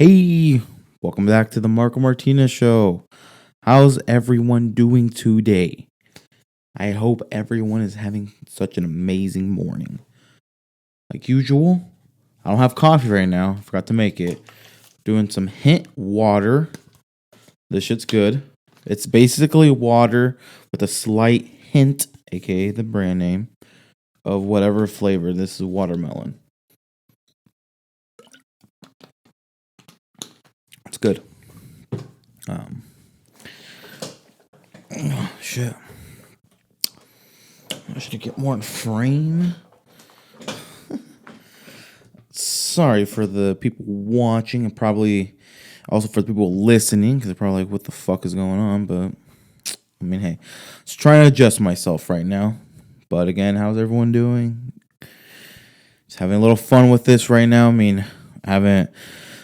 Hey, welcome back to the Marco Martinez Show. How's everyone doing today? I hope everyone is having such an amazing morning. Like usual, I don't have coffee right now. I forgot to make it. Doing some hint water. This shit's good. It's basically water with a slight hint, aka the brand name, of whatever flavor. This is watermelon. It's good. Oh, shit. I should get more in frame. Sorry for the people watching and probably also for the people listening because they're probably like, what the fuck is going on? But I mean, hey, just trying to adjust myself right now. But again, how's everyone doing? Just having a little fun with this right now. I mean, I haven't,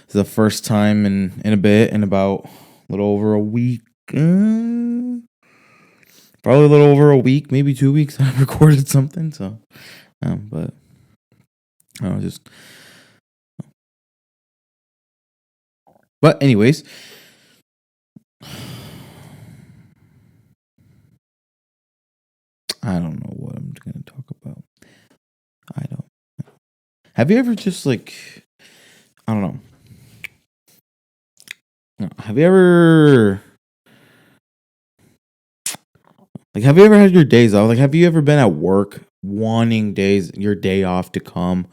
it's the first time in a bit, in about a little over a week. Probably a little over a week, maybe 2 weeks. I've recorded something. So, but I don't know, just. But anyways, I don't know what I'm going to talk about. I don't. Have you ever just like, I don't know. Have you ever have you ever had your days off? Like, have you ever been at work wanting your day off to come,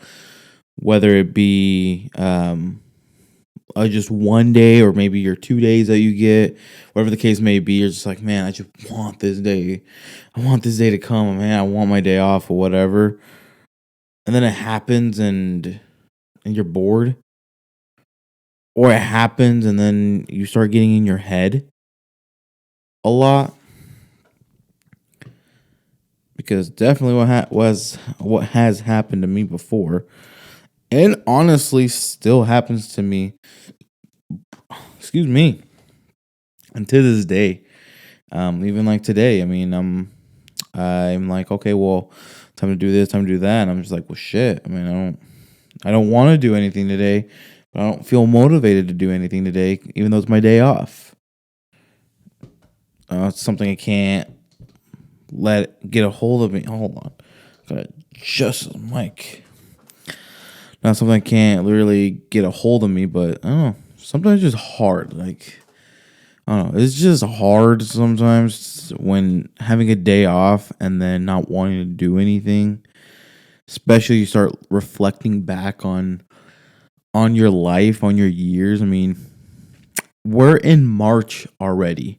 whether it be just one day or maybe your 2 days that you get, whatever the case may be. You're just like, man, I just want this day. I want this day to come, man. I want my day off or whatever. And then it happens and you're bored. Or it happens and then you start getting in your head a lot. Because definitely what has happened to me before, and honestly still happens to me. Excuse me. And to this day, even like today, I mean, I'm like, okay, well, time to do this, time to do that, and I'm just like, well, shit. I mean, I don't want to do anything today, but I don't feel motivated to do anything today, even though it's my day off. It's something I can't let get a hold of me. Hold on, gotta adjust the mic. Not something I can't literally get a hold of me, but I don't know. Sometimes it's just hard. Like, I don't know. It's just hard sometimes when having a day off and then not wanting to do anything. Especially you start reflecting back on your life, on your years. I mean, we're in March already.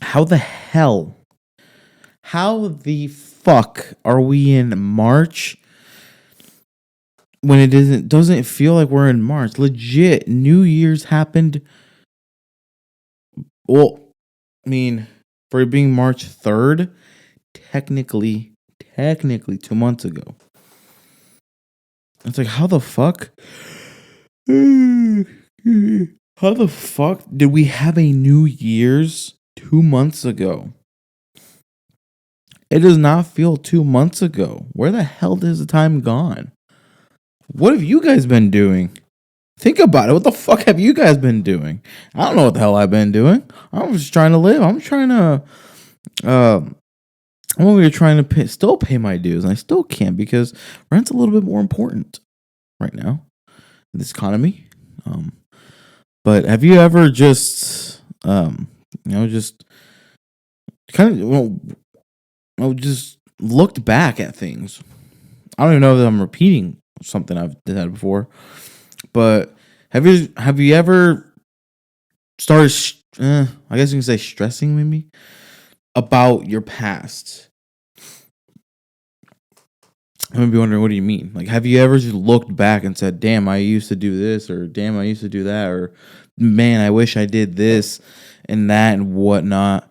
How the hell? How the fuck are we in March when it doesn't feel like we're in March? Legit, New Year's happened. Well, I mean, for it being March 3rd, technically 2 months ago. It's like, how the fuck? How the fuck did we have a New Year's 2 months ago? It does not feel 2 months ago. Where the hell has the time gone? What have you guys been doing? Think about it. What the fuck have you guys been doing? I don't know what the hell I've been doing. I'm just trying to live. I'm trying to. I'm over here trying to still pay my dues, and I still can't because rent's a little bit more important right now in this economy. But have you ever just, just kind of, just looked back at things? I don't even know that I'm repeating something I've said before, but have you ever started? I guess you can say stressing maybe about your past. I'm gonna be wondering, what do you mean? Like, have you ever just looked back and said, "Damn, I used to do this," or "Damn, I used to do that," or "Man, I wish I did this and that and whatnot"?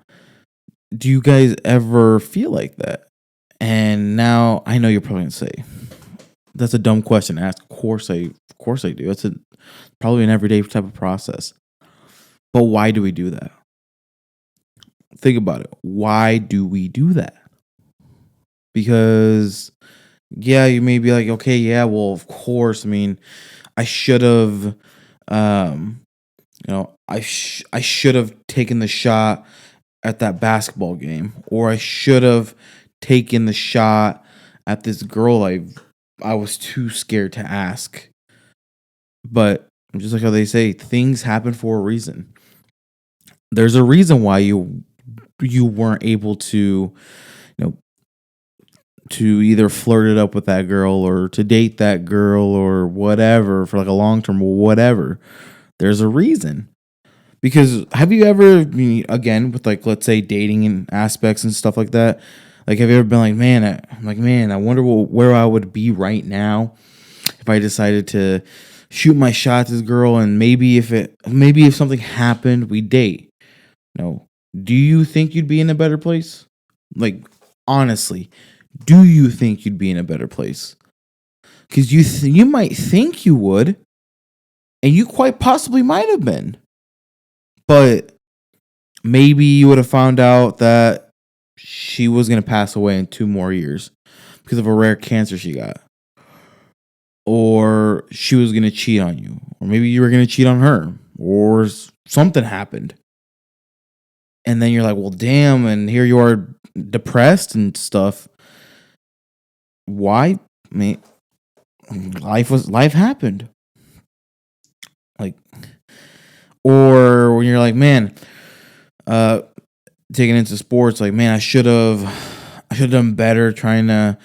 Do you guys ever feel like that? And now I know you're probably gonna say, "That's a dumb question to ask." Of course I do. It's probably an everyday type of process. But why do we do that? Think about it. Why do we do that? Because, yeah, you may be like, okay, yeah, well, of course. I mean, I should have, um, I should have taken the shot at that basketball game, or I should have taken the shot at this girl I was too scared to ask. But just like how they say, things happen for a reason. There's a reason why you weren't able to, know, to either flirt it up with that girl or to date that girl or whatever for like a long term whatever. There's a reason. Because have you ever, again, with like, let's say dating and aspects and stuff like that, like, have you ever been like, man, I wonder where I would be right now if I decided to shoot my shot at this girl, and maybe if something happened, we date. No. Do you think you'd be in a better place? Like, honestly, do you think you'd be in a better place? Because you might think you would, and you quite possibly might have been. But maybe you would have found out that she was going to pass away in 2 more years because of a rare cancer she got. Or she was going to cheat on you. Or maybe you were going to cheat on her. Or something happened. And then you're like, well, damn. And here you are depressed and stuff. Why? I mean, life happened. Like, or when you're like, man, taking into sports, like, man, I should have done better trying to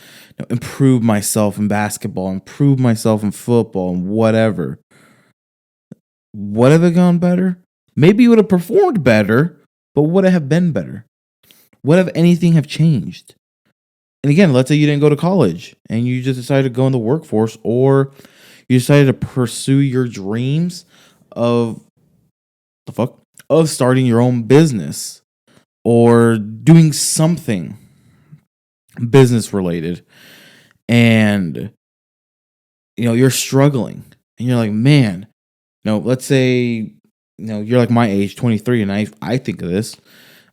improve myself in basketball, improve myself in football, and whatever. Would have it gone better? Maybe you would have performed better, but would it have been better? Would have anything have changed? And again, let's say you didn't go to college and you just decided to go in the workforce, or you decided to pursue your dreams of starting your own business or doing something business related, and you're struggling and you're like, man, let's say you're like my age, 23, and I think of this,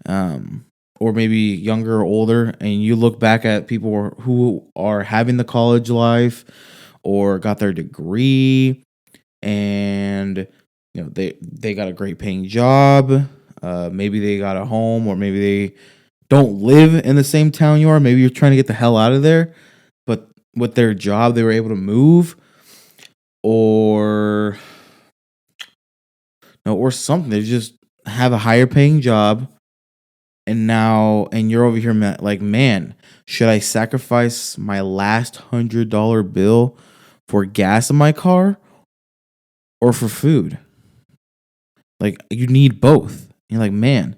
or maybe younger or older, and you look back at people who are having the college life or got their degree, and they got a great paying job. Maybe they got a home, or maybe they don't live in the same town you are. Maybe you're trying to get the hell out of there, but with their job, they were able to move, or something. They just have a higher paying job, and you're over here like, man, should I sacrifice my last $100 bill for gas in my car or for food? Like, you need both. You're like, man,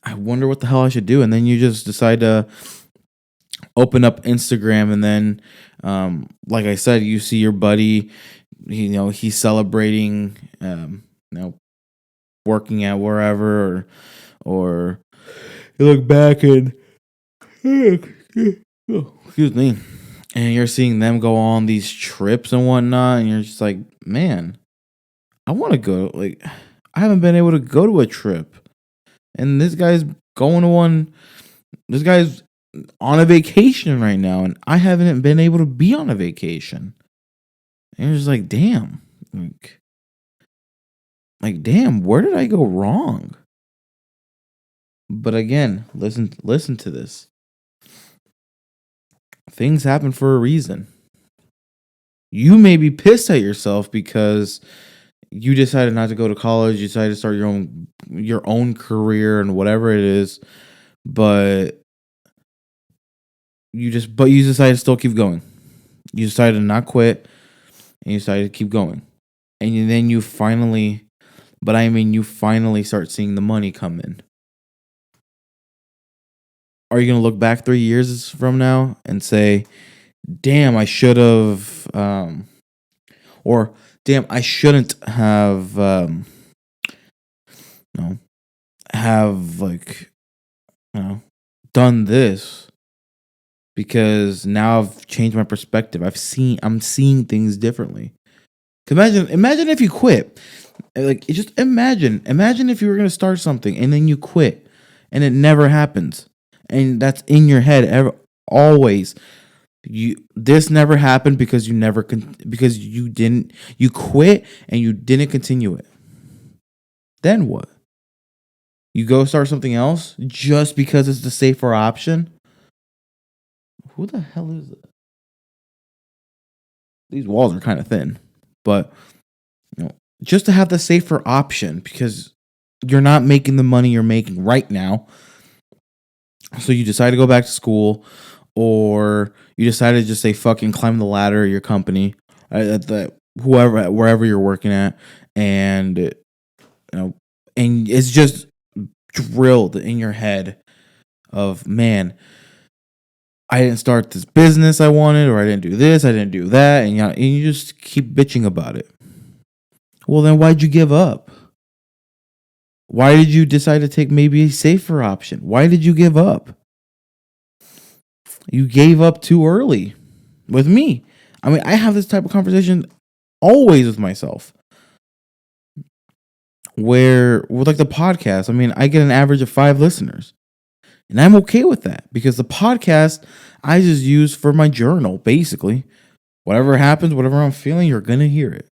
I wonder what the hell I should do. And then you just decide to open up Instagram, and then, like I said, you see your buddy, he's celebrating, working at wherever, or you look back and, excuse me, and you're seeing them go on these trips and whatnot, and you're just like, man, I want to go. Like, I haven't been able to go to a trip, and this guy's going to one. This guy's on a vacation right now, and I haven't been able to be on a vacation. And you're just like, damn, like damn, where did I go wrong? But again, listen to this. Things happen for a reason. You may be pissed at yourself because you decided not to go to college, you decided to start your own career and whatever it is, but you decided to still keep going. You decided to not quit, and you decided to keep going. And then you finally start seeing the money come in. Are you going to look back 3 years from now and say, damn, I should have, or damn, I shouldn't have, done this, because now I've changed my perspective. I'm seeing things differently. Imagine if you quit. Like, just imagine if you were going to start something and then you quit and it never happens. And that's in your head always. This never happened because because you quit and you didn't continue it. Then what? You go start something else just because it's the safer option? Who the hell is it? These walls are kind of thin, but just to have the safer option because you're not making the money you're making right now. So you decide to go back to school, or you decide to just say fucking climb the ladder of your company at the wherever you're working at, and and it's just drilled in your head of, man, I didn't start this business I wanted, or I didn't do this, I didn't do that, and you just keep bitching about it. Well, then why'd you give up? Why did you decide to take maybe a safer option? Why did you give up? You gave up too early with me. I mean, I have this type of conversation always with myself. Where with like the podcast, I mean, I get an average of 5 listeners. And I'm okay with that because the podcast I just use for my journal, basically. Whatever happens, whatever I'm feeling, you're going to hear it.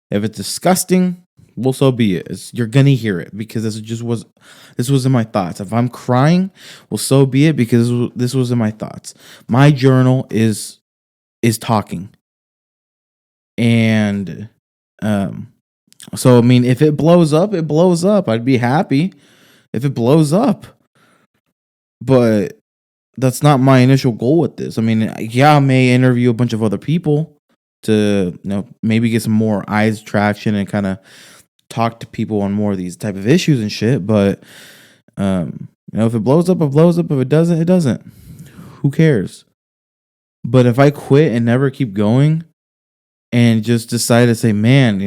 If it's disgusting, well, so be it. You're going to hear it because this was in my thoughts. If I'm crying, well, so be it because this was in my thoughts. My journal is talking. And so I mean, if it blows up, it blows up. I'd be happy if it blows up. But that's not my initial goal with this. I mean, yeah, I may interview a bunch of other people to, maybe get some more eyes traction and kind of talk to people on more of these type of issues and shit. But, if it blows up, it blows up. If it doesn't, it doesn't. Who cares? But if I quit and never keep going and just decide to say, man,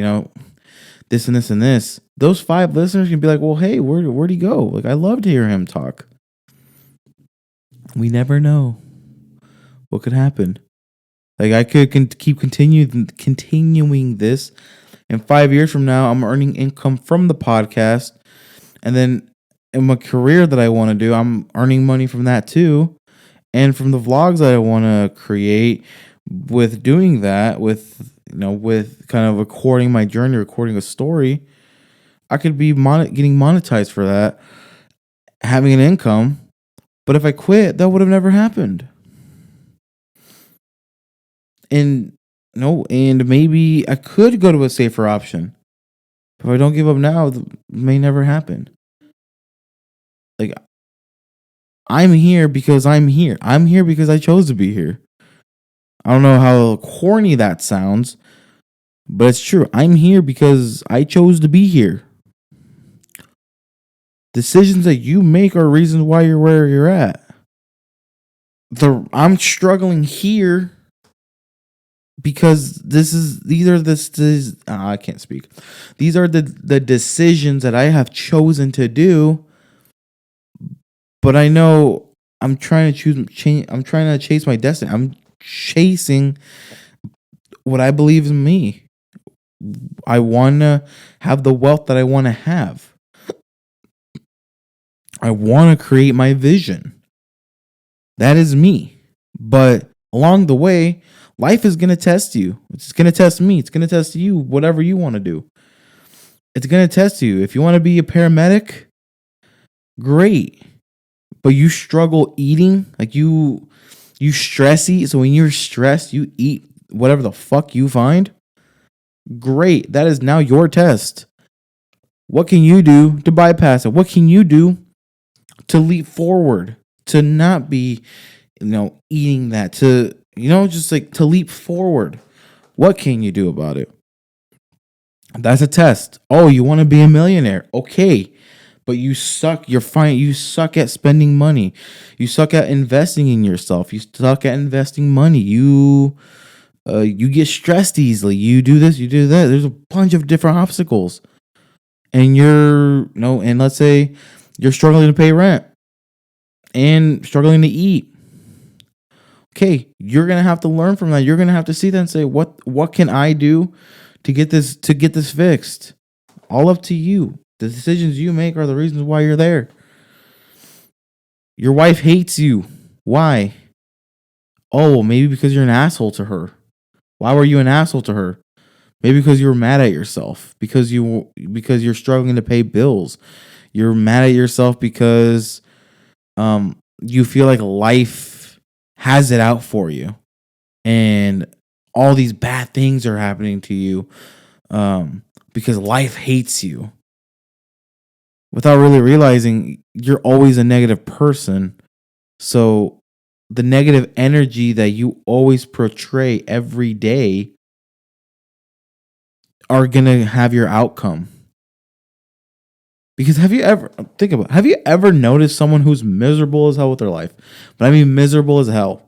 this and this and this, those 5 listeners can be like, well, hey, where'd he go? Like, I love to hear him talk. We never know what could happen. Like, I could keep continuing this, and 5 years from now, I'm earning income from the podcast, and then in my career that I want to do, I'm earning money from that too, and from the vlogs that I want to create. With doing that, with kind of recording my journey, recording a story, I could be getting monetized for that, having an income. But if I quit, that would have never happened. And maybe I could go to a safer option. If I don't give up now, it may never happen. Like, I'm here because I'm here. I'm here because I chose to be here. I don't know how corny that sounds, but it's true. I'm here because I chose to be here. Decisions that you make are reasons why you're where you're at. I'm struggling here because I can't speak. These are the decisions that I have chosen to do. But I know I'm trying to I'm trying to chase my destiny. I'm chasing what I believe in me. I want to have the wealth that I want to have. I want to create my vision. That is me. But along the way, life is going to test you. It's going to test me. It's going to test you, whatever you want to do. It's going to test you. If you want to be a paramedic, great. But you struggle eating, like you stress eat. So when you're stressed, you eat whatever the fuck you find. Great. That is now your test. What can you do to bypass it? What can you do to leap forward? To not be, eating that. To, just like to leap forward. What can you do about it? That's a test. Oh, you want to be a millionaire? Okay. But you suck. You're fine. You suck at spending money. You suck at investing in yourself. You suck at investing money. You get stressed easily. You do this. You do that. There's a bunch of different obstacles, and and let's say you're struggling to pay rent and struggling to eat. Okay, you're gonna have to learn from that. You're gonna have to see that and say, what can I do to get this fixed? All up to you. The decisions you make are the reasons why you're there. Your wife hates you. Why? Oh, well, maybe because you're an asshole to her. Why were you an asshole to her? Maybe because you were mad at yourself, because you're struggling to pay bills. You're mad at yourself because you feel like life has it out for you, and all these bad things are happening to you because life hates you. Without really realizing you're always a negative person. So the negative energy that you always portray every day are going to have your outcome. Because have you ever noticed someone who's miserable as hell with their life? But I mean miserable as hell.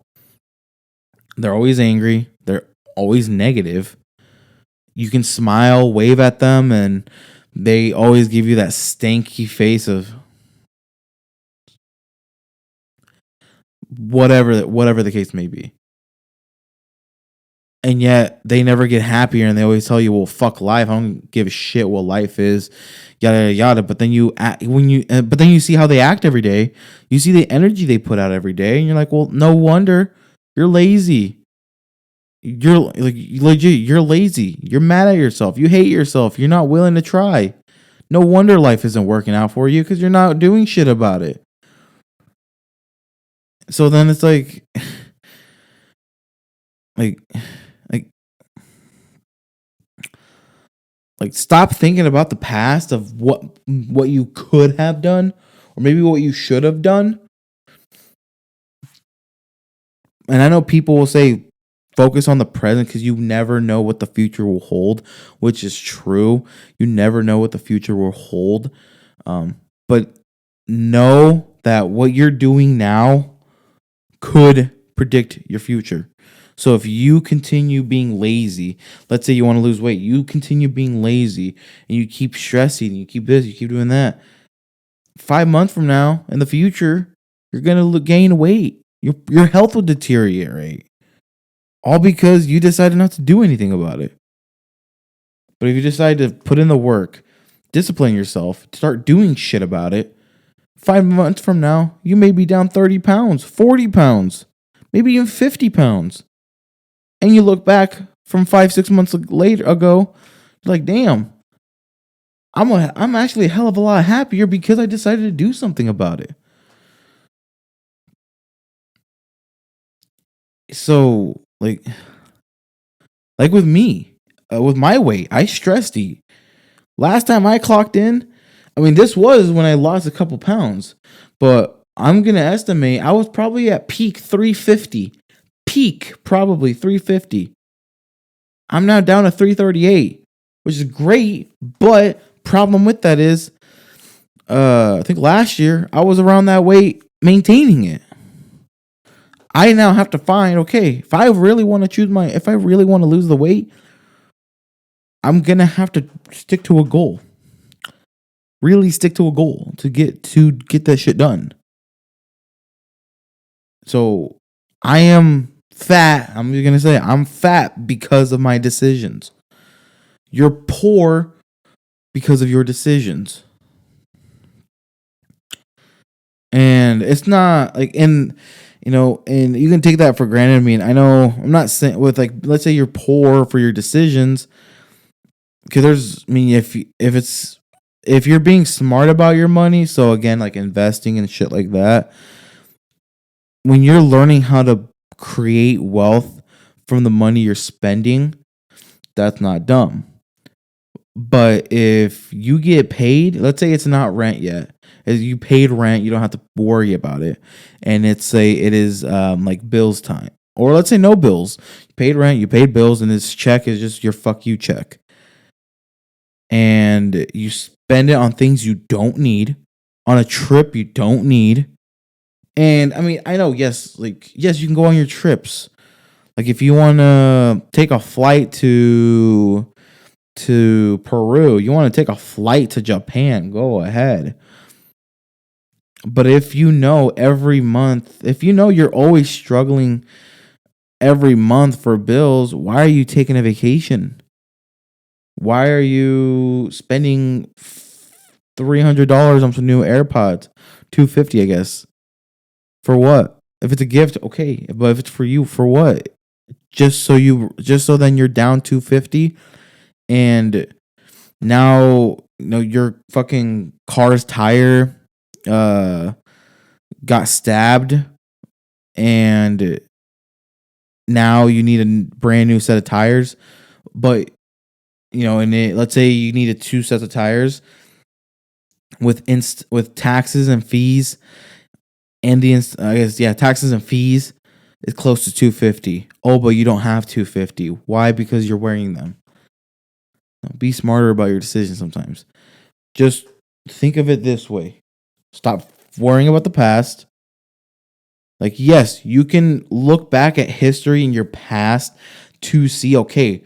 They're always angry, they're always negative. You can smile, wave at them, and they always give you that stanky face of whatever the case may be. And yet they never get happier, and they always tell you, "Well, fuck life. I don't give a shit what life is, yada yada yada." But then but then you see how they act every day. You see the energy they put out every day, and you're like, "Well, no wonder you're lazy. You're like legit. You're lazy. You're mad at yourself. You hate yourself. You're not willing to try. No wonder life isn't working out for you because you're not doing shit about it." So then it's like like like stop thinking about the past of what you could have done or maybe what you should have done. And I know people will say focus on the present because you never know what the future will hold, which is true. You never know what the future will hold. But know that what you're doing now could predict your future. So if you continue being lazy, let's say you want to lose weight, you continue being lazy and you keep stressing, you keep this, you keep doing that. 5 months from now, in the future, you're gonna gain weight. Your health will deteriorate, all because you decided not to do anything about it. But if you decide to put in the work, discipline yourself, start doing shit about it, 5 months from now, you may be down 30 pounds, 40 pounds, maybe even 50 pounds. And you look back from 5, 6 months ago, you're like, damn, I'm actually a hell of a lot happier because I decided to do something about it. So like with me, with my weight, I stressed eat. Last time I clocked in, I mean, this was when I lost a couple pounds, but I'm gonna estimate I was probably at peak 350. Peak probably 350. I'm now down to 338, which is great, but problem with that is I think last year I was around that weight maintaining it. I now have to find, okay, if I really want to lose the weight, I'm going to have to stick to a goal. Really stick to a goal to get that shit done. So I am fat. I'm going to say I'm fat because of my decisions. You're poor because of your decisions. And it's not like and you can take that for granted. I mean, I know I'm not saying with like let's say you're poor for your decisions because if you're being smart about your money, so again like investing and shit like that, when you're learning how to create wealth from the money you're spending, that's not dumb. But if you get paid, let's say it's not rent yet, as you paid rent, you don't have to worry about it, and it is like bills time, or let's say no bills, you paid rent, you paid bills, and this check is just your fuck you check, and you spend it on things you don't need, on a trip you don't need, and I mean I know yes you can go on your trips, like if you want to take a flight to Peru, you want to take a flight to Japan, go ahead. But if you know you're always struggling every month for bills, why are you taking a vacation? Why are you spending $300 on some new AirPods? $250, I guess. For what? If it's a gift, okay. But if it's for you, for what? Just so then you're down 250 and now your fucking car's tire got stabbed and now you need a brand new set of tires. But let's say you needed 2 sets of tires with taxes and fees and taxes and fees is close to 250. Oh, but you don't have 250. Why? Because you're wearing them. Be smarter about your decisions sometimes. Just think of it this way. Stop worrying about the past. Like, yes, you can look back at history in your past to see, okay,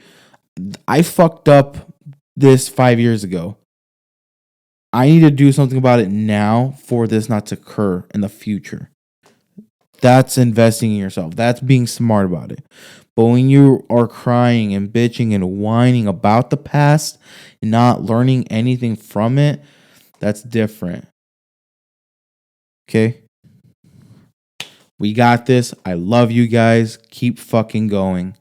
I fucked up this 5 years ago. I need to do something about it now for this not to occur in the future. That's investing in yourself. That's being smart about it. But when you are crying and bitching and whining about the past and not learning anything from it, that's different. Okay? We got this. I love you guys. Keep fucking going.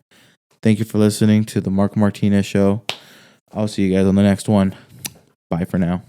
Thank you for listening to the Mark Martinez Show. I'll see you guys on the next one. Bye for now.